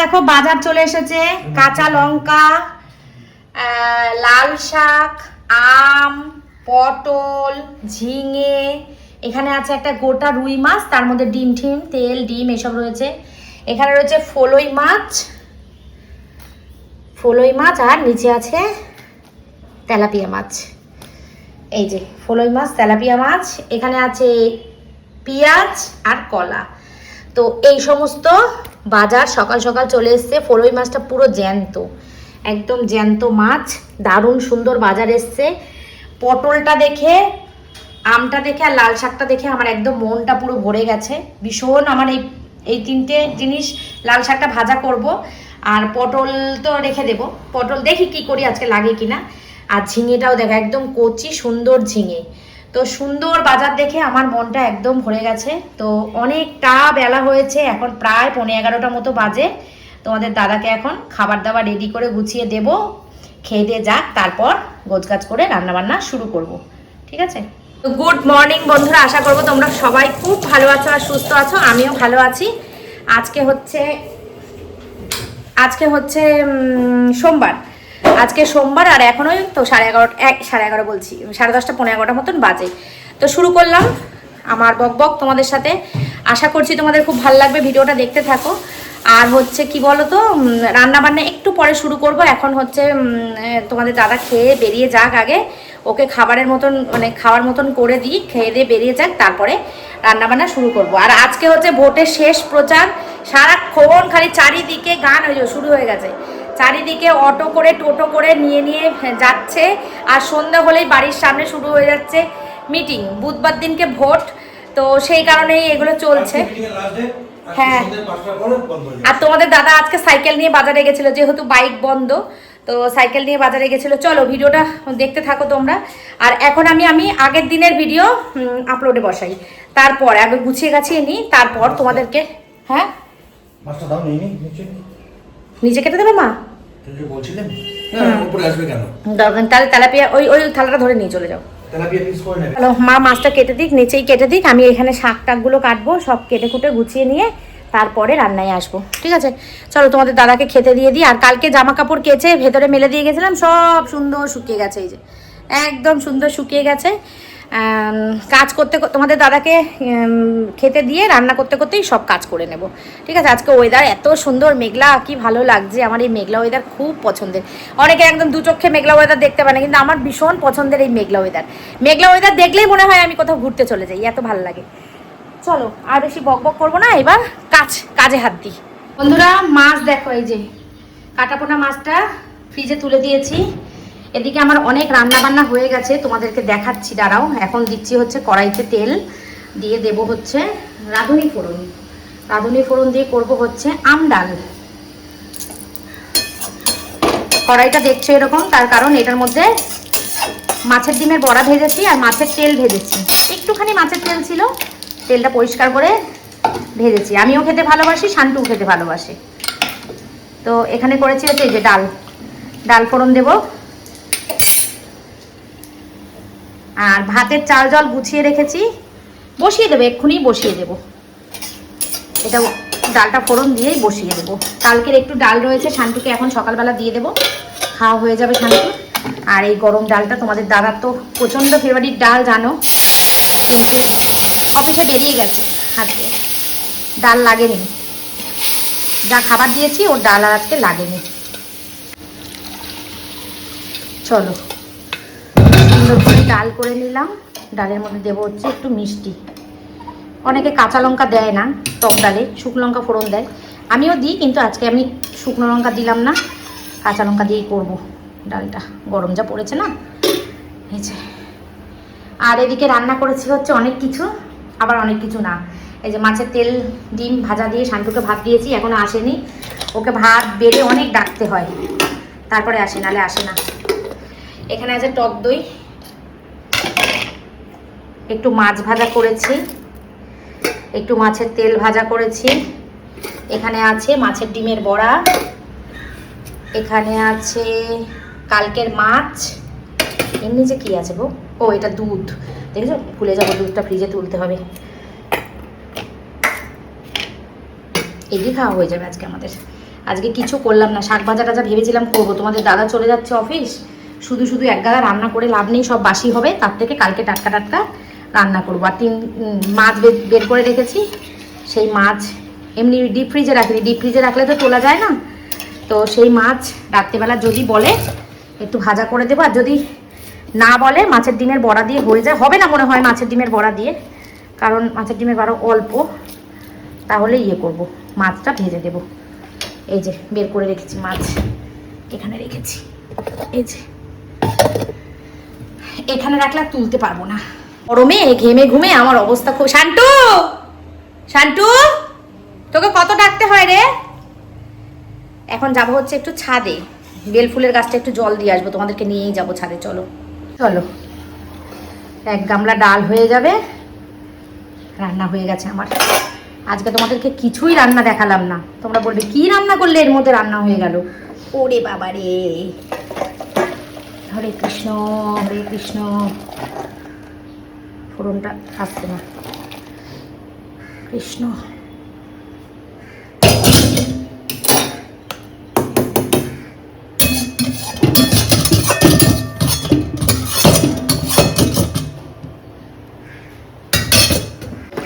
দেখো বাজার চলে এসেছে, কাঁচা লঙ্কা, লাল শাক, আম, পটল, ঝিঙে, এখানে আছে একটা গোটা রুই মাছ, তার মধ্যে ডিম ঠিম, তেল, ডিম এসব রয়েছে। এখানে রয়েছে ফলই মাছ আর নিচে আছে তেলাপিয়া মাছ। এই যে ফলই মাছ, তেলাপিয়া মাছ, এখানে আছে পেঁয়াজ আর কলা। তো এই সমস্ত বাজার সকাল সকাল চলে এসছে। ফলই মাছটা পুরো জ্যান্ত, একদম জ্যান্ত মাছ, দারুণ সুন্দর বাজার এসছে। পটলটা দেখে, আমটা দেখে আর লাল শাকটা দেখে আমার একদম মনটা পুরো ভরে গেছে। ভীষণ আমার এই তিনটে জিনিস, লাল শাকটা ভাজা করব আর পটল তো রেখে দেব, পটল দেখি কি করি আজকে লাগে কিনা। আর ঝিঙেটাও দেখো একদম কচি সুন্দর ঝিঙে। তো সুন্দর বাজার দেখে আমার মনটা একদম ভরে গেছে। তো অনেকটা বেলা হয়েছে, এখন প্রায় 11:15 মতো বাজে। তোমাদের দাদাকে এখন খাবার দাবার রেডি করে গুছিয়ে দেব, খেয়ে দিয়ে যাক, তারপর গোছগাছ করে রান্নাবান্না শুরু করব। ঠিক আছে? তো গুড মর্নিং বন্ধুরা, আশা করব তোমরা সবাই খুব ভালো আছো আর সুস্থ আছো। আমিও ভালো আছি। আজকে সোমবার আর এখনোই তো 11:30 বলছি, 10:30 11:15 মতন বাজে। তো শুরু করলাম আমার বকবক তোমাদের সাথে। আশা করছি তোমাদের খুব ভালো লাগবে, ভিডিওটা দেখতে থাকো। আর কি বলো তো, রান্নাবান্না একটু পরে শুরু করব। এখন তোমাদের দাদা খেয়ে বেরিয়ে যাক, আগে ওকে খাওয়ার মতন করে দিই, খেয়ে দিয়ে বেরিয়ে যাক, তারপরে রান্নাবান্না শুরু করব। আর আজকে ভোটের শেষ প্রচার, সারাক্ষণ খালি চারিদিকে গান শুরু হয়ে গেছে। চারিদিকে অটো করে টোটো করে নিয়ে যাচ্ছে, আর সন্ধ্যা হলেই বাড়ির সামনে শুরু হয়ে যাচ্ছে মিটিং। বুধবার দিনকে ভোট, তো সেই কারণেই এগুলো চলছে। হ্যাঁ, আর তোমাদের দাদা আজকে সাইকেল নিয়ে বাজারে গেছিল, যেহেতু বাইক বন্ধ, তো সাইকেল নিয়ে বাজারে গেছিল। চলো ভিডিওটা দেখতে থাকো তোমরা। আর এখন আমি আগের দিনের ভিডিও আপলোডে বসাই, তারপর আগে গুছিয়ে গাছিয়ে নিই, তারপর তোমাদেরকে। হ্যাঁ, নিচে কেটে দেবে মা? তাহলে তেলাপিয়া ওই থালাটা ধরে নিয়ে চলে যাও। হ্যালো, মা মাছটা কেটে দিক, নিচেই কেটে দিক, আমি এখানে শাক টাকগুলো কাটবো, সব কেটে কুটে গুছিয়ে নিয়ে তারপরে রান্নায় আসবো। ঠিক আছে? চলো তোমাদের দাদাকে খেতে দিয়ে দিই। আর কালকে জামা কাপড় কেচে ভেতরে মেলে দিয়ে গেছিলাম, সব সুন্দর শুকিয়ে গেছে। এই যে একদম সুন্দর শুকিয়ে গেছে। কাজ করতে তোমাদের দাদাকে খেতে দিয়ে রান্না করতে করতেই সব কাজ করে নেব। ঠিক আছে? আজকে ওয়েদার এত সুন্দর, মেঘলা, কি ভালো লাগছে। আমার এই মেঘলা ওয়েদার খুব পছন্দের। অনেকে একদম দু চোখে মেঘলা ওয়েদার দেখতে পারে না, কিন্তু আমার ভীষণ পছন্দের এই মেঘলা ওয়েদার। মেঘলা ওয়েদার দেখলেই মনে হয় আমি কোথাও ঘুরতে চলে যাই, এত ভালো লাগে। চলো আর বেশি বকবক করবো না, এবার কাজে হাত দিই। বন্ধুরা, মাছ দেখো, এই যে কাটাপোনা মাছটা ফ্রিজে তুলে দিয়েছি। এদিকে আমার অনেক রান্না বান্না হয়ে গেছে, তোমাদেরকে দেখাচ্ছি, দাঁড়াও। এখন দিচ্ছি কড়াইতে তেল দিয়ে দেব রাঁধুনি ফোড়ন দিয়ে করব আম ডাল। কড়াইটা দেখছো এরকম, তার কারণ এটার মধ্যে মাছের ডিমের বড়া ভেজেছি আর মাছের তেল ভেজেছি। একটুখানি মাছের তেল ছিল, তেলটা পরিষ্কার করে ভেজেছি। আমিও খেতে ভালোবাসি, শান্তুও খেতে ভালোবাসে। তো এখানে করেছি এই যে ডাল ফোড়ন দেব। আর ভাতের চাল জল গুছিয়ে রেখেছি, বসিয়ে দেবো, এক্ষুনি বসিয়ে দেবো। এটা ডালটা ফোড়ন দিয়েই বসিয়ে দেবো। কালকের একটু ডাল রয়েছে, শান্তুকে এখন সকালবেলা দিয়ে দেবো, খাওয়া হয়ে যাবে শান্তুর। আর এই গরম ডালটা তোমাদের দাদার তো প্রচণ্ড ফেভারিট ডাল, জানো, কিন্তু অফিসে বেরিয়ে গেছে, আজকে ডাল লাগেনি। যা খাবার দিয়েছি ওর ডাল আর আজকে লাগেনি। চলো সুন্দর করে ডাল করে নিলাম। ডালের মধ্যে দেবো একটু মিষ্টি। অনেকে কাঁচা লঙ্কা দেয় না টক ডালে, শুকনো লঙ্কা ফোড়ন দেয়, আমিও দিই, কিন্তু আজকে আমি শুকনো লঙ্কা দিলাম না, কাঁচা লঙ্কা দিয়েই করবো ডালটা। গরম যা পড়েছে না, এই যে। আর এদিকে রান্না করেছি অনেক কিছু, আবার অনেক কিছু না। এই যে মাছের তেল ডিম ভাজা দিয়ে শান্তুকে ভাত দিয়েছি, এখনো আসেনি। ওকে ভাত বেড়ে অনেক ডাকতে হয়, তারপরে আসে, নাহলে আসে না। এখানে আছে টক দই, একটু মাছ ভাজা করেছি, একটু মাছের তেল ভাজা করেছি। এখানে আছে মাছের ডিমের বড়া, এখানে আছে কালকের মাছ। এর নিচে কি আছে গো? ও, এটা দুধ, দেখেছো, ভুলে যাবো, দুধটা ফ্রিজে তুলতে হবে। এগুলি খাওয়া হয়ে যাবে আজকে আমাদের। আজকে কিছু করলাম না, শাক ভাজা টাজা ভেবেছিলাম করবো, তোমাদের দাদা চলে যাচ্ছে অফিস, শুধু শুধু এক গাদা রান্না করে লাভ নেই, সব বাসি হবে, তার থেকে কালকে টাটকা টাটকা রান্না করবো। আর মাছ বের করে রেখেছি, সেই মাছ এমনি ডিপ ফ্রিজে রাখিনি, ডিপ ফ্রিজে রাখলে তো তোলা যায় না, তো সেই মাছ রাত্রিবেলা যদি বলে একটু ভাজা করে দেবো, আর যদি না বলে মাছের ডিমের বড়া দিয়ে হয়ে যায়, হবে না মনে হয় মাছের ডিমের বড়া দিয়ে, কারণ মাছের ডিমের বড়া অল্প, তাহলে ইয়ে করব, মাছটা ভেজে দেব। এই যে বের করে রেখেছি মাছ, এখানে রেখেছি, এই যে এখানে রাখলে আর তুলতে পারবো না, গরমে ঘেমে ঘুমে আমার অবস্থা খুব। শান্টু, শান্টু, তোকে কত ডাকতে হয় রে। এখন যাব হচ্ছে একটু ছাদে, বেল ফুলের গাছটা একটু জল দিয়ে আসবো, তোমাদেরকে নিয়েই যাবো ছাদে। চলো চলো, এক গামলা ডাল হয়ে যাবে, রান্না হয়ে গেছে আমার। আজকে তোমাদেরকে কিছুই রান্না দেখালাম না, তোমরা বলবে কি রান্না করলে এর মধ্যে রান্না হয়ে গেল। ওরে বাবা রে, হরে কৃষ্ণ হরে কৃষ্ণ, ফোড়নটা আসছে না, কৃষ্ণ।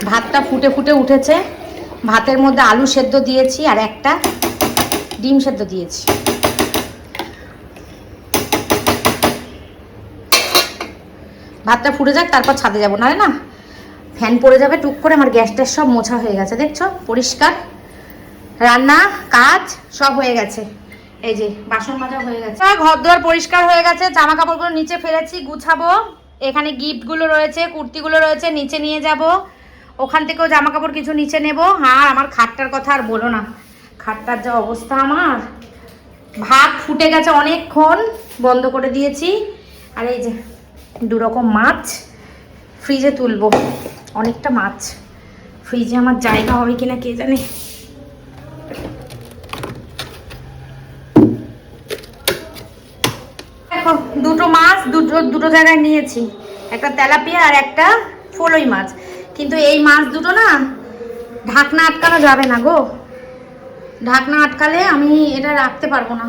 ভাতটা ফুটে ফুটে উঠেছে, ভাতের মধ্যে আলু সেদ্ধ দিয়েছি আর একটা ডিম সেদ্ধ দিয়েছি। ভাতটা ফুটে যাক, তারপর ছাদে যাবো, নাহলে না ফ্যান পড়ে যাবে টুক করে। আমার গ্যাসটা সব মোছা হয়ে গেছে, দেখছো, পরিষ্কার, রান্না কাজ সব হয়ে গেছে। এই যে বাসন মাজা হয়ে গেছে, ঘর দুয়ার পরিষ্কার হয়ে গেছে, জামা কাপড়গুলো নিচে ফেলেছি, গুছাবো। এখানে গিফটগুলো রয়েছে, কুর্তিগুলো রয়েছে, নিচে নিয়ে যাব, ওখান থেকেও জামা কাপড় কিছু নিচে নেব। আর আমার খাটটার কথা আর বলো না, খাটটার যা অবস্থা আমার, ভাত ফুটে গেছে অনেকক্ষণ, বন্ধ করে দিয়েছি। আর এই যে দুরকম মাছ ফ্রিজে তুলবো, অনেকটা মাছ, ফ্রিজে আমার জায়গা হবে কিনা কে জানে। দেখো দুটো মাছ দুটো জায়গায় নিয়েছি, একটা তেলাপিয়া আর একটা ফলই মাছ, কিন্তু এই মাছ দুটো না ঢাকনা আটকানো যাবে না গো, ঢাকনা আটকালে আমি এটা রাখতে পারবো না,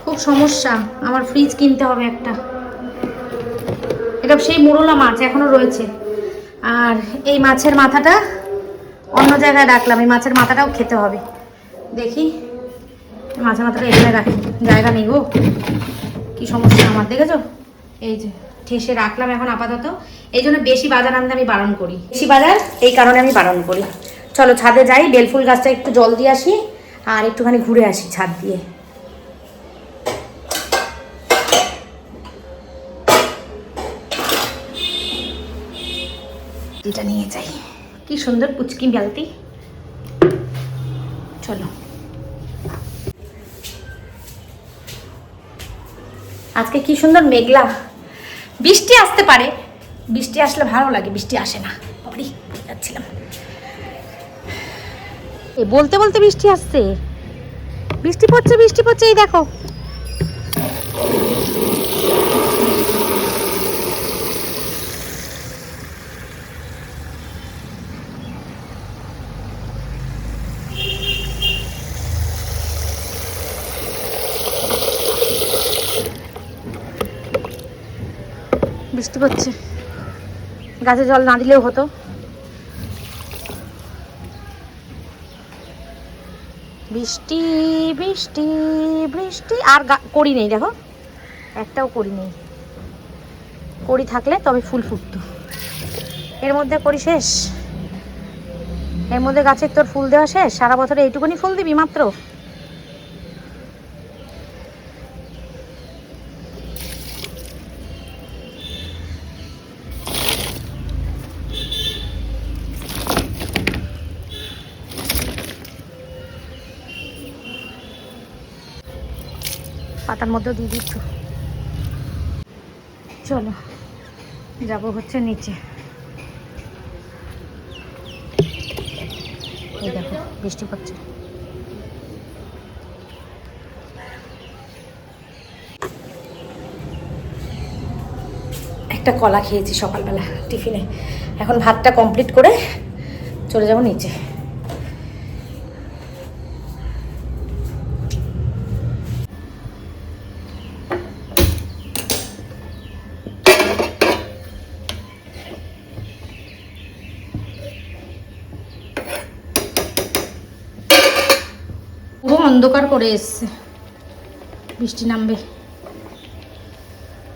খুব সমস্যা, আমার ফ্রিজ কিনতে হবে একটা। এটা সেই মোরলা মাছ এখনো রয়েছে, আর এই মাছের মাথাটা অন্য জায়গায় রাখলাম, এই মাছের মাথাটাও খেতে হবে, দেখি মাছের মাথাটা এখানে রাখি, জায়গা নেই গো, কি সমস্যা আমার, দেখেছো, এই যে ঠেসে রাখলাম এখন আপাতত। এই জন্য বেশি বাজার আনতে আমি বারণ করি, বেশি বাজার এই কারণে আমি বারণ করি। চলো ছাদে যাই, বেলফুল গাছটা একটু জল দিয়ে আসি, আর একটুখানি ঘুরে আসি ছাদ দিয়ে। এটা নিয়ে যাই, কি সুন্দর পুচকি বালতি। চলো, আজকে কি সুন্দর মেঘলা, বৃষ্টি আসতে পারে, বৃষ্টি আসলে ভালো লাগে, বৃষ্টি আসে না, বাড়ি যাচ্ছিলাম বলতে বলতে বৃষ্টি আসছে, বৃষ্টি পড়ছে, বৃষ্টি পড়ছে, এই দেখো। বৃষ্টি পড়ছে, গাছে জল না দিলেও হতো, বৃষ্টি বৃষ্টি বৃষ্টি। আর কড়ি নেই, দেখো একটাও কড়ি নেই, কড়ি থাকলে তবে ফুল ফুটতো, এর মধ্যে কড়ি শেষ, এর মধ্যে গাছের তোর ফুল দেওয়া শেষ, সারা বছরে এইটুকুনি ফুল দিবি মাত্র। পাতার মধ্যেও দিয়ে দিচ্ছ। চলো যাবো হচ্ছে নিচে, এই দেখো বৃষ্টি পড়ছে। একটা কলা খেয়েছি সকালবেলা টিফিনে, এখন ভাতটা কমপ্লিট করে চলে যাব নিচে। অন্ধকার করে এসছে, বৃষ্টি নামবে,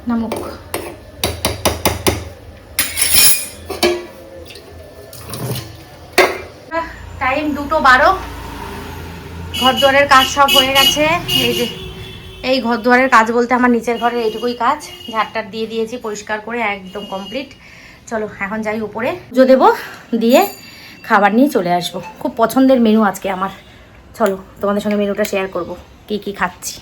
নামুক। টাইম 2:12, ঘর দুয়ারের কাজ সব হয়ে গেছে। এই যে এই ঘর দুয়ারের কাজ বলতে আমার নিচের ঘরের এইটুকুই কাজ, ঝাড়টার দিয়ে দিয়েছি পরিষ্কার করে, একদম কমপ্লিট। চলো এখন যাই উপরে, পুজো দেবো, দিয়ে খাবার নিয়ে চলে আসবো। খুব পছন্দের মেনু আজকে আমার, চলো তোমাদের সঙ্গে মেনুটা শেয়ার করব, কি কি খাচ্ছি।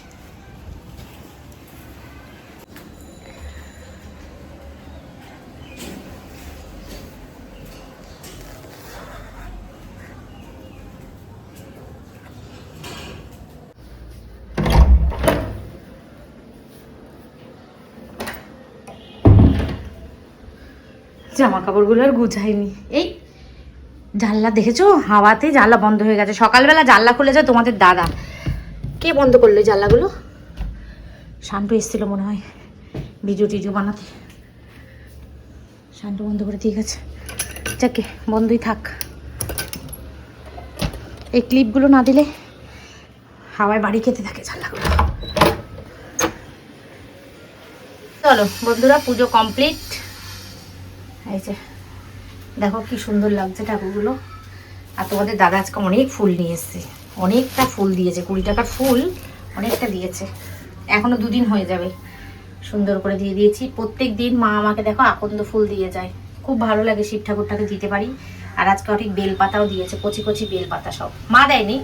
জামা কাপড়গুলো আর গুছাইনি, এই জানলা দেখেছো, হাওয়াতে জানলা বন্ধ হয়ে গেছে। সকালবেলা জানলা খুলেছে তোমাদের দাদা, কে বন্ধ করলো এই জানলাগুলো? শান্টু এসেছিল মনে হয় ভিডিও টিডিও বানাতে, শান্টু বন্ধ করে দিয়ে গেছে। যাকে বন্ধই থাক, এই ক্লিপগুলো না দিলে হাওয়ায় বাড়ি খেতে থাকে জানলাগুলো। চলো বন্ধুরা, পুজো কমপ্লিট। এই যে দেখো কি সুন্দর লাগছে ঠাকুরগুলো। আর তোমাদের দাদা আজকে অনেক ফুল নিয়ে এসছে, অনেকটা ফুল দিয়েছে, 20 টাকার ফুল অনেকটা দিয়েছে। এখনো 2 দিন হয়ে যাবে, সুন্দর করে দিয়ে দিয়েছি। প্রত্যেক দিন মা আমাকে দেখো আকন্দ ফুল দিয়ে যায়, খুব ভালো লাগে শিব ঠাকুরটাকে দিতে পারি। আর আজকে অনেক বেলপাতাও দিয়েছে, কচি কচি বেলপাতা, সব মা দেয়নি,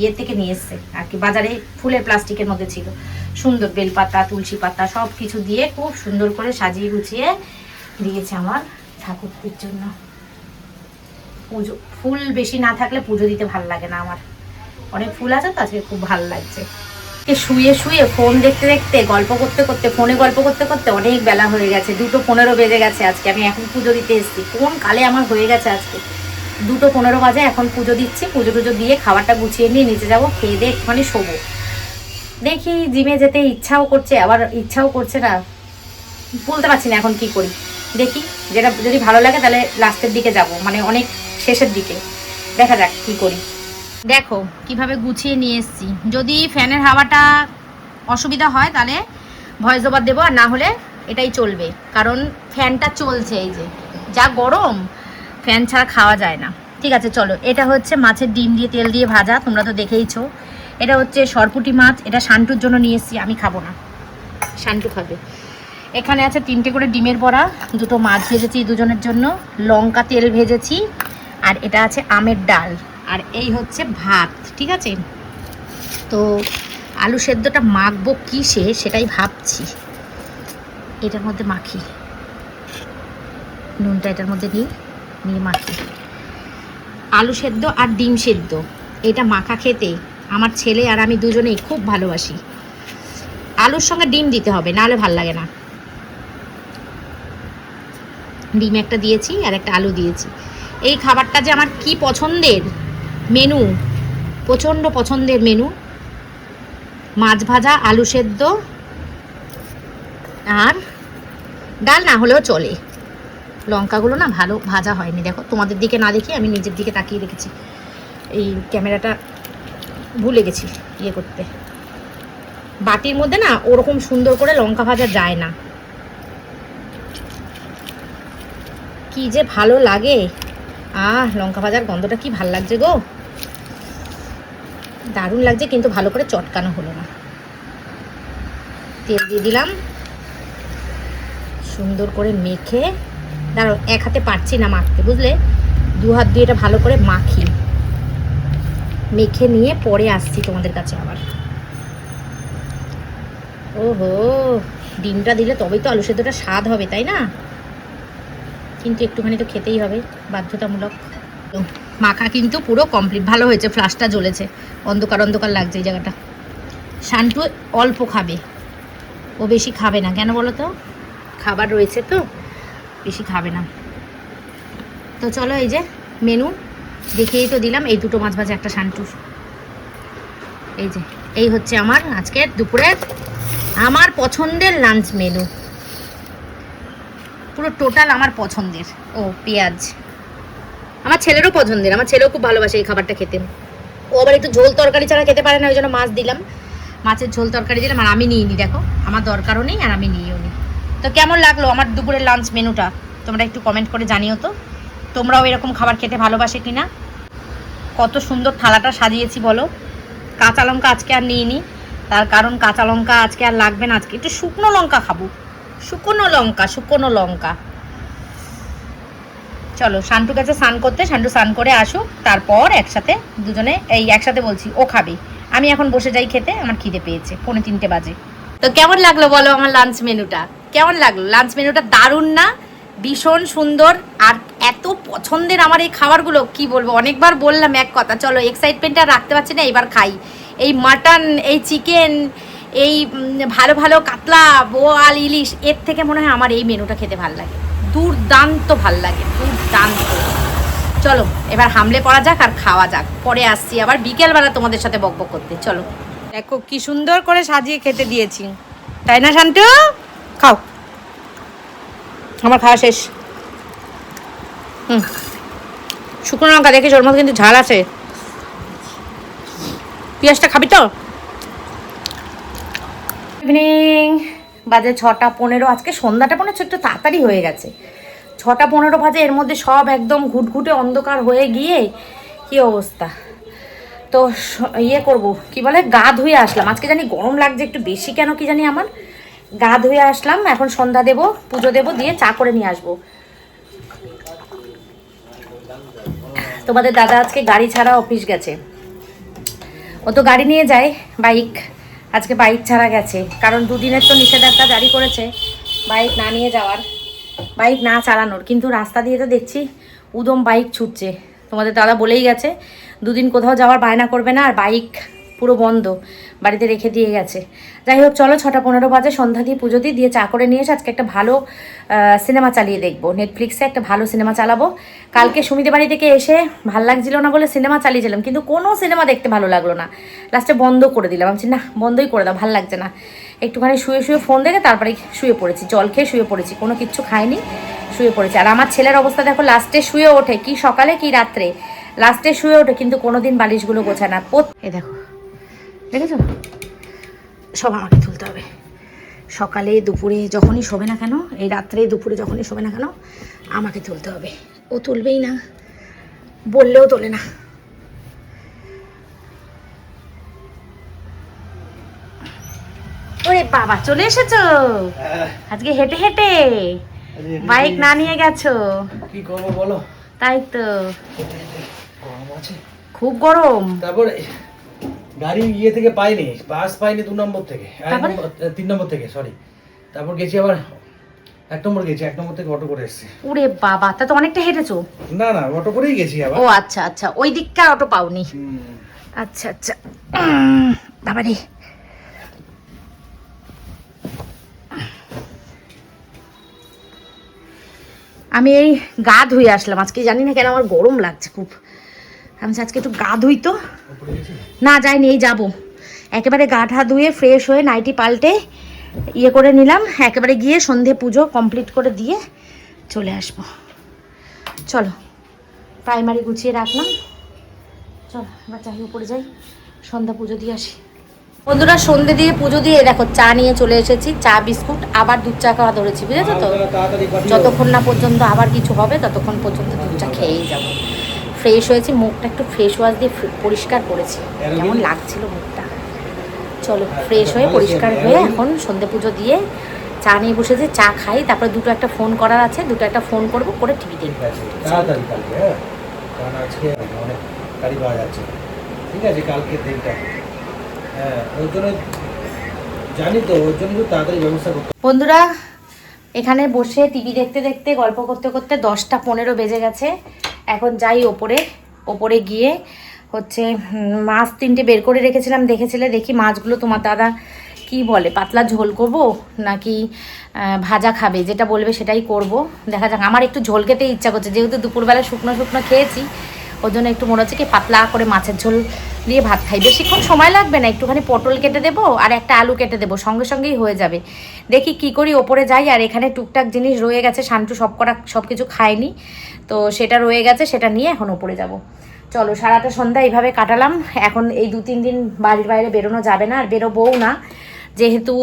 ইয়ে থেকে নিয়ে এসছে আর কি, বাজারে ফুলের প্লাস্টিকের মধ্যে ছিল। সুন্দর বেলপাতা, তুলসী পাতা সব কিছু দিয়ে খুব সুন্দর করে সাজিয়ে গুছিয়ে দিয়েছে আমার ঠাকুরটির জন্য। পুজো ফুল বেশি না থাকলে পুজো দিতে ভালো লাগে না আমার, অনেক ফুল আছে তো আজকে খুব ভালো লাগছে। শুয়ে শুয়ে ফোন দেখতে দেখতে, গল্প করতে করতে, ফোনে গল্প করতে করতে অনেক বেলা হয়ে গেছে, 2:15 বেজে গেছে আজকে। আমি এখন পুজো দিতে এসেছি, কোন কালে আমার হয়ে গেছে আজকে 2:15 বাজে। এখন পুজো দিচ্ছি, পুজো টুজো দিয়ে খাবারটা গুছিয়ে নিয়ে নিচে যাবো, খেয়ে দিয়ে একটুখানি শোবো। দেখি জিমে যেতে ইচ্ছাও করছে, আবার ইচ্ছাও করছে না, বলতে পারছি না এখন কি করি। দেখি যেটা যদি ভালো লাগে তাহলে লাস্টের দিকে যাব, মানে অনেক শেষের দিকে, দেখা যাক কি করি। দেখো কিভাবে গুছিয়ে নিয়ে এসেছি। যদি ফ্যানের হাওয়াটা অসুবিধা হয় তাহলে ভয়েস ওভার দেবো, আর না হলে এটাই চলবে, কারণ ফ্যানটা চলছে। এই যে যা গরম, ফ্যান ছাড়া খাওয়া যায় না। ঠিক আছে চলো, এটা হচ্ছে মাছের ডিম দিয়ে তেল দিয়ে ভাজা, তোমরা তো দেখেইছো। এটা হচ্ছে সরপুঁটি মাছ, এটা শান্টুর জন্য নিয়ে এসেছি, আমি খাবো না, শান্টু খাবে। এখানে আছে 3টে করে ডিমের বড়া, 2টো মাছ ভেজেছি দুজনের জন্য, লঙ্কা তেল ভেজেছি, আর এটা আছে আমের ডাল, আর এই হচ্ছে ভাত। ঠিক আছে, তো আলু সেদ্ধটা মাখবো কিসে সেটাই ভাবছি। এটার মধ্যে মাখি, নুনটা এটার মধ্যে নিয়ে মাখি। আলু সেদ্ধ আর ডিম সেদ্ধ, এটা মাখা খেতে আমার ছেলে আর আমি দুজনেই খুব ভালোবাসি। আলুর সঙ্গে ডিম দিতে হবে, নাহলে ভাল লাগে না। ডিম একটা দিয়েছি আর একটা আলু দিয়েছি। এই খাবারটা যে আমার কি পছন্দের মেনু, প্রচণ্ড পছন্দের মেনু। মাছ ভাজা, আলু সেদ্ধ আর ডাল না হলেও চলে। লঙ্কাগুলো না ভালো ভাজা হয়নি, দেখো তোমাদের দিকে না দেখি আমি নিজের দিকে তাকিয়ে রেখেছি, এই ক্যামেরাটা ভুলে গেছি ইয়ে করতে। বাটির মধ্যে না ওরকম সুন্দর করে লঙ্কা ভাজা যায় না, কি যে ভালো লাগে। লঙ্কা ভাজার গন্ধটা কি ভাল লাগছে গো, দারুণ লাগছে, কিন্তু ভালো করে চটকানো হলো না। তেল দিয়ে দিলাম, সুন্দর করে মেখে, দাঁড়াও এক হাতে পারছি না মাখতে, বুঝলে, 2 হাত দিয়ে এটা ভালো করে মাখি, মেখে নিয়ে পরে আসছি তোমাদের কাছে আবার। ওহো, ডিমটা দিলে তবেই তো আলু সেদ্ধটা স্বাদ হবে, তাই না? কিন্তু একটুখানি তো খেতেই হবে, বাধ্যতামূলক। মাখা কিন্তু পুরো কমপ্লিট, ভালো হয়েছে, ফ্লাশটা জ্বলেছে, অন্ধকার অন্ধকার লাগছে এই জায়গাটা। শান্টু অল্প খাবে, ও বেশি খাবে না, কেন বলো তো, খাবার রয়েছে তো, বেশি খাবে না। তো চলো, এই যে মেনু দেখিয়েই তো দিলাম, এই 2টো মাছ ভাজা, একটা শান্টুর। এই যে এই হচ্ছে আমার আজকের দুপুরের আমার পছন্দের লাঞ্চ মেনু, পুরো টোটাল আমার পছন্দের। ও পেঁয়াজ আমার ছেলেরও পছন্দের, আমার ছেলেও খুব ভালোবাসে এই খাবারটা খেতে, ও আবার একটু ঝোল তরকারি ছাড়া খেতে পারে না, ওই জন্য মাছ দিলাম, মাছের ঝোল তরকারি দিলাম। আর আমি নিইনি, দেখো আমার দরকারও নেই আর আমি নিইও নি। তো কেমন লাগলো আমার দুপুরের লাঞ্চ মেনুটা তোমরা একটু কমেন্ট করে জানিও তো, তোমরাও এরকম খাবার খেতে ভালোবাসে কিনা। কত সুন্দর থালাটা সাজিয়েছি বলো। কাঁচা লঙ্কা আজকে আর নিইনি, তার কারণ কাঁচা লঙ্কা আজকে আর লাগবে না, আজকে একটু শুকনো লঙ্কা খাবো, শুকনো লঙ্কা। চলো শান্টু গেছে স্নান করতে, শান্টু স্নান করে আসুক, তারপর একসাথে দুজনে, এই একসাথে বলছি, ও খাবে, আমি এখন বসে যাই খেতে, আমার খিদে পেয়েছে, 3:45 বাজে। তো কেমন লাগলো বলো আমার লাঞ্চ মেনুটা, কেমন লাগলো লাঞ্চ মেনুটা? দারুণ না? ভীষণ সুন্দর। আর এত পছন্দের আমার এই খাবারগুলো কি বলবো, অনেকবার বললাম এক কথা, চলো এক্সাইটমেন্টটা রাখতে পারছি না, এবার খাই। এই মাটন, এই চিকেন, এই ভালো ভালো কাতলা, বোয়াল, ইলিশ, এর থেকে মনে হয় আমার এই মেনুটা খেতে ভাল লাগে, দুর্দান্ত ভাল লাগে, দুর্দান্ত। চলো এবার হামলে পড়া যাক আর খাওয়া যাক, পরে আসছি আবার বিকেলবেলা তোমাদের সাথে বকবক করতে। চলো দেখো কি সুন্দর করে সাজিয়ে খেতে দিয়েছি, তাই না শান্তু? খাও, আমার খাওয়া শেষ। শুকনো লঙ্কা দেখিস, ওর মধ্যে কিন্তু ঝাল আছে। পেঁয়াজটা খাবি তো? ইভিনিং বাজে 6:15, আজকে সন্ধ্যাটা মনে হচ্ছে একটু তাড়াতাড়ি হয়ে গেছে। 6:15 বাজে, এর মধ্যে সব একদম ঘুটঘুটে অন্ধকার হয়ে গিয়ে কি অবস্থা। তো ইয়ে করব, কি বলে, গা ধুয়ে আসলাম। আজকে জানি গরম লাগছে একটু বেশি, কেন কি জানি আমার। গা ধুয়ে আসলাম, এখন সন্ধ্যা দেবো, পুজো দেবো, দিয়ে চা করে নিয়ে আসবো। তোমাদের দাদা আজকে গাড়ি ছাড়া অফিস গেছে, ও তো গাড়ি নিয়ে যায়, বাইক, আজকে বাইক ছাড়া গেছে, কারণ 2 দিনের তো নিষেধাজ্ঞা জারি করেছে বাইক না নিয়ে যাওয়ার, বাইক না চালানোর। কিন্তু রাস্তা দিয়ে তো দেখছি উদম বাইক ছুটছে। তোমাদের দাদা বলেই গেছে 2 দিন কোথাও যাওয়ার বায়না করবে না, আর বাইক পুরো বন্ধ, বাড়িতে রেখে দিয়ে গেছে। যাই হোক চলো, 6:15 বাজে, সন্ধ্যা দিয়ে পুজো দিয়ে চা করে নিয়ে এসে আজকে একটা ভালো সিনেমা চালিয়ে দেখবো, নেটফ্লিক্সে একটা ভালো সিনেমা চালাবো। কালকে সুমিদের বাড়ি থেকে এসে ভাল লাগছিল না বলে সিনেমা চালিয়েছিলাম, কিন্তু কোনো সিনেমা দেখতে ভালো লাগলো না, লাস্টে বন্ধ করে দিলাম। আমি না, বন্ধই করে দাও, ভাল লাগছে না। একটুখানি শুয়ে শুয়ে ফোন দেখে তারপরে শুয়ে পড়েছি, জল খেয়ে শুয়ে পড়েছি, কোনো কিচ্ছু খাইনি, শুয়ে পড়েছি। আর আমার ছেলের অবস্থা দেখো, লাস্টে শুয়ে ওঠে, কি সকালে কি রাত্রে, লাস্টে শুয়ে ওঠে, কিন্তু কোনোদিন বালিশগুলো গোছায় না। এ দেখো, দেখেছো, সব আমাকে তুলতে হবে, সকালে দুপুরে যখনই শোবে না কেন, এই রাত্রে দুপুরে যখনই শোবে না কেন আমাকে তুলতে হবে, ও তুলবেই না, বললেও তোলে না। ওরে বাবা, চলে এসেছো আজকে হেঁটে হেঁটে, বাইক না নিয়ে গেছো? কি করবো বলো, তাই তো, গরম আছে, খুব গরম। তারপরে গাড়ি ইয়ে থেকে পাইনি, বাস পাইনি 2 নম্বর থেকে, 3 নম্বর থেকে, সরি। তারপর গেছি আবার 1 নম্বর গেছি, 1 নম্বর থেকে অটো করে এসেছি। ওরে বাবা, তা তো অনেকটা হেঁটেছো। না না, অটো করেই গেছি আবার। ও আচ্ছা আচ্ছা, ওই দিকটা অটো পাওনি। আচ্ছা আচ্ছা, বাবারে, আমি এই গা ধুয়ে আসলাম, আজকে জানি না কেন আমার গরম লাগছে খুব। আমি আজকে একটু গা ধুই তো। না যাইনি, এই যাবো, একেবারে গা ঠা ধুয়ে ফ্রেশ হয়ে নাইটি পাল্টে ইয়ে করে নিলাম, একেবারে গিয়ে সন্ধে পুজো কমপ্লিট করে দিয়ে চলে আসবো। চলো প্রাইমারি গুছিয়ে রাখলাম, চলো এবার চাই উপরে যাই, সন্ধ্যা পুজো দিয়ে আসি। বন্ধুরা সন্ধে দিয়ে পুজো দিয়ে দেখো চা নিয়ে চলে এসেছি, চা বিস্কুট, আবার দুধ চা খাওয়া ধরেছি, বুঝেছো তো, যতক্ষণ না পর্যন্ত আবার কিছু হবে ততক্ষণ পর্যন্ত দুধ চা খেয়েই যাবো। ফ্রেশ হয়েছি, মুখটা একটু ফেস ওয়াশ দিয়ে পরিষ্কার করেছি, কেমন লাগছিল মুখটা। চলো ফ্রেশ হয়ে পরিষ্কার হয়ে এখন সন্ধে পুজো দিয়ে চা নিয়ে বসেছি, চা খাই, তারপরে দুটো একটা ফোন করার আছে, দুটো একটা ফোন করবো, করে টিভি দেখবো। তাড়াতাড়ি কালকে, হ্যাঁ, কারণ আজকে অনেক গাড়ি পাওয়া যাচ্ছে, ঠিক আছে, কালকে দিনটা, হ্যাঁ, ওই জন্য জানি তো, ওর জন্য তাড়াতাড়ি ব্যবস্থা করতে। বন্ধুরা এখানে বসে টিভি দেখতে দেখতে গল্প করতে করতে 10:15 বেজে গেছে। এখন যাই ওপরে গিয়ে হচ্ছে মাছ 3টে বের করে রেখেছিলাম, দেখেছিলে, দেখি মাছগুলো তোমার দাদা কি বলে, পাতলা ঝোল করব নাকি ভাজা খাবে, যেটা বলবে সেটাই করব, দেখা যাক। আমার একটু ঝোল খেতে ইচ্ছা করছে, যেহেতু দুপুরবেলা শুকনো শুকনো খেয়েছি, ওর জন্য একটু মনে হচ্ছে কি পাতলা করে মাছের ঝোল দিয়ে ভাত খাই, বেশিক্ষণ সময় লাগবে না, একটুখানি পটল কেটে দেবো আর একটা আলু কেটে দেবো, সঙ্গে সঙ্গেই হয়ে যাবে। দেখি কি করি, ওপরে যাই। আর এখানে টুকটাক জিনিস রয়ে গেছে, শান্টু সব কিছু খায়নি, তো সেটা রয়ে গেছে, সেটা নিয়ে এখন ওপরে যাব। চলো সারাটা সন্ধ্যা এইভাবে কাটালাম। এখন এই 2-3 দিন বাড়ির বাইরে বেরোনো যাবে না, আর বেরোবও না, যেহেতু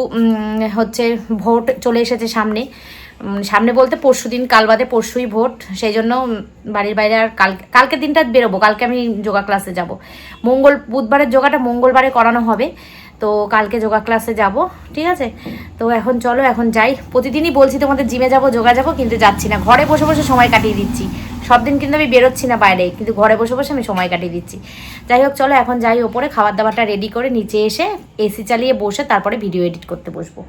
হচ্ছে ভোট চলে এসেছে সামনে। সামনে বলতে পরশুদিন, কাল বাদে পরশুই ভোট, সেই জন্য বাড়ির বাইরে আর কালকের দিনটা বেরোবো। কালকে আমি যোগা ক্লাসে যাব, বুধবারের যোগাটা মঙ্গলবারে করানো হবে, তো কালকে যোগা ক্লাসে যাব, ঠিক আছে। তো এখন চলো, এখন যাই। প্রতিদিনই বলছি তোমাদের জিমে যাব, যোগা যাব, কিন্তু যাচ্ছি না, ঘরে বসে বসে সময় কাটিয়ে দিচ্ছি। সব দিন কিন্তু আমি বেরোচ্ছি না বাইরে, কিন্তু ঘরে বসে বসে আমি সময় কাটিয়ে দিচ্ছি। যাই হোক চলো এখন যাই ওপরে, খাবার দাবারটা রেডি করে নিচে এসে এসি চালিয়ে বসে তারপরে ভিডিও এডিট করতে বসবো।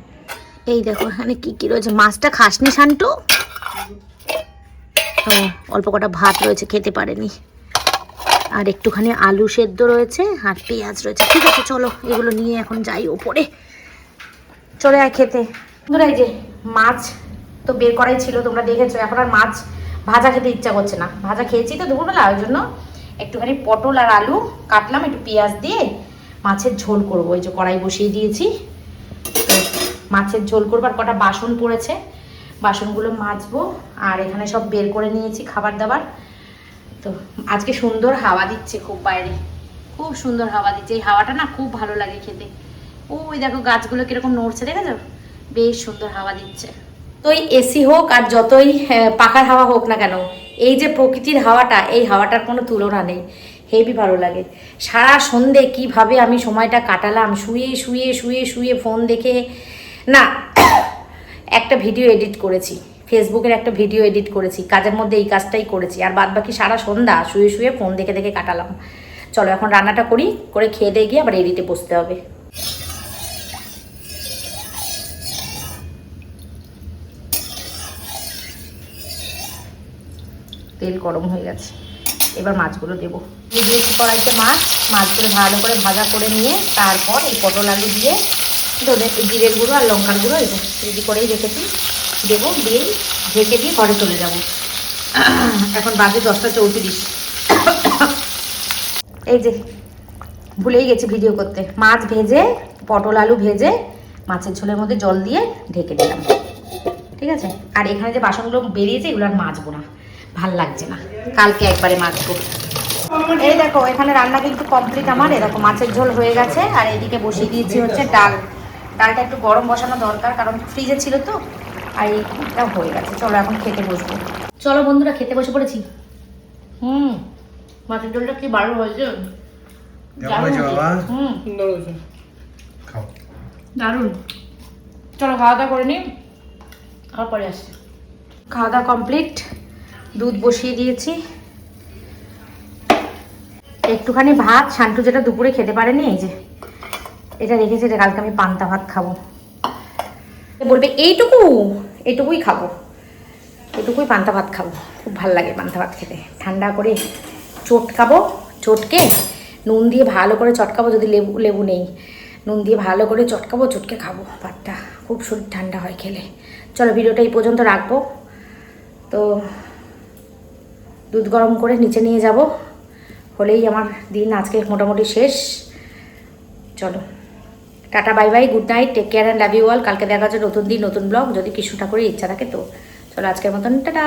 এই দেখো এখানে কি কি রয়েছে। মাছটা খাসনি শান্টু? ও, অল্প কটা ভাত রয়েছে, খেতে পারেনি। আর একটুখানি আলু সেদ্ধ রয়েছে আর পেঁয়াজ রয়েছে। ঠিক আছে চলো, এগুলো নিয়ে এখন যাই ওপরে, চলে আয় খেতে। বন্ধুরা এই যে মাছ তো বের করাই ছিল, তোমরা দেখেছো। এখন আর মাছ ভাজা খেতে ইচ্ছা করছে না, ভাজা খেয়েছি তো দুপুরবেলা, ওই জন্য একটুখানি পটল আর আলু কাটলাম, একটু পেঁয়াজ দিয়ে মাছের ঝোল করবো। এই যে কড়াই বসিয়ে দিয়েছি, মাছের ঝোল করবো। আর কটা বাসন পড়েছে, বাসনগুলো মাজবো। আর এখানে সব বের করে নিয়েছি খাবার দাবার। তো আজকে সুন্দর হাওয়া দিচ্ছে খুব বাইরে, খুব সুন্দর হাওয়া দিচ্ছে। এই হাওয়াটা না খুব ভালো লাগে খেতে। ওই দেখো গাছগুলো কিরকম নড়ছে, দেখেছো? বেশ সুন্দর হাওয়া দিচ্ছে। তো এই এসি হোক আর যতই পাখার হাওয়া হোক না কেন, এই যে প্রকৃতির হাওয়াটা, এই হাওয়াটার কোনো তুলনা নেই, হেভি ভালো লাগে। সারা সন্ধে কিভাবে আমি সময়টা কাটালাম, শুয়ে শুয়ে শুয়ে শুয়ে ফোন দেখে। না, একটা ভিডিও এডিট করেছি, ফেসবুকের একটা ভিডিও এডিট করেছি, কাজের মধ্যে এই কাজটাই করেছি। আর বাদ বাকি সারা সন্ধ্যা শুয়ে শুয়ে ফোন দেখে দেখে কাটালাম। চলো এখন রান্নাটা করি, করে খেয়ে দিয়ে গিয়ে আবার এডিটে বসতে হবে। তেল গরম হয়ে গেছে, এবার মাছগুলো দেবো। দিয়ে দিয়েছি কড়াইতে মাছগুলো ভালো করে ভাজা করে নিয়ে তারপর এই পটল আলু দিয়ে জিরের গুঁড়ো আর লঙ্কার গুঁড়ো এই রেডি করেই রেখেছি, দেবো, দিয়েই ঢেকে দিয়ে ঘরে চলে যাব। এখন বাজে 10টা 34। এই যে ভুলেই গেছি ভিডিও করতে, মাছ ভেজে পটল আলু ভেজে মাছের ঝোলের মধ্যে জল দিয়ে ঢেকে দিলাম, ঠিক আছে। আর এখানে যে বাসনগুলো বেরিয়েছে এগুলো আর মাজবো না, ভাল লাগছে না, কালকে একবারে মাজবো। এই দেখো এখানে রান্না কিন্তু কমপ্লিট আমার। এরকম মাছের ঝোল হয়ে গেছে, আর এদিকে বসিয়ে দিয়েছি হচ্ছে ডালটা একটু গরম বসানো দরকার, কারণ ফ্রিজে ছিল তো। আর এইটা হয়ে গেছে, চলো এখন খেতে বসবো। চলো বন্ধুরা খেতে বসে পড়েছি। মাছের ঝোলটা কি ভালো হয়েছে, দারুণ। চলো খাওয়া দাওয়া করে নিই, খাওয়ার পরে আসছি। খাওয়া দাওয়া কমপ্লিট, দুধ বসিয়ে দিয়েছি, একটুখানি ভাত শান্টু যেটা দুপুরে খেতে পারেনি, এই যে এটা রেখেছি, এটা কালকে আমি পান্তা ভাত খাবো। বলবে এইটুকুই খাবো, এটুকুই পান্তা ভাত খাবো। খুব ভালো লাগে পান্তা ভাত খেতে, ঠান্ডা করে চটকে নুন দিয়ে ভালো করে চটকাবো, যদি লেবু নেই, নুন দিয়ে ভালো করে চটকে খাবো ভাতটা, খুব শরীর ঠান্ডা হয় খেলে। চলো ভিডিওটা এই পর্যন্ত রাখবো। তো দুধ গরম করে নিচে নিয়ে যাব, হলেই আমার দিন আজকে মোটামুটি শেষ। চলো tata, bye bye, good night, take care and love you all. কালকে দেখা যাচ্ছে নতুন দিন নতুন ব্লগ, যদি কিছু ঠাকুরের ইচ্ছা থাকে তো। চলো আজকের মতন টাটা।